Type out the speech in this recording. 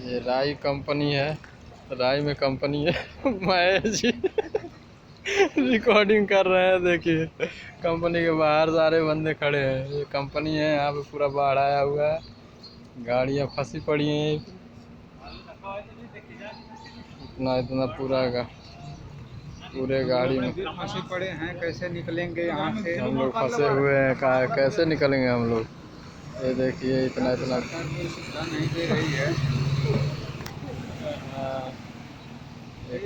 ये राई कंपनी है, राई में कंपनी है। महेश जी रिकॉर्डिंग कर रहे हैं, देखिए कंपनी के बाहर सारे बंदे खड़े हैं। ये कंपनी है, यहाँ पे पूरा बाढ़ आया हुआ है, गाड़ियाँ फंसी पड़ी हैं। इतना इतना पूरे गाड़ी में फंसे पड़े हैं, कैसे निकलेंगे यहाँ से? हम लोग फंसे हुए हैं, कैसे निकलेंगे हम लोग? ये देखिए इतना इतना सरकार कोई सुविधा नहीं दे रही है। हाँ, ये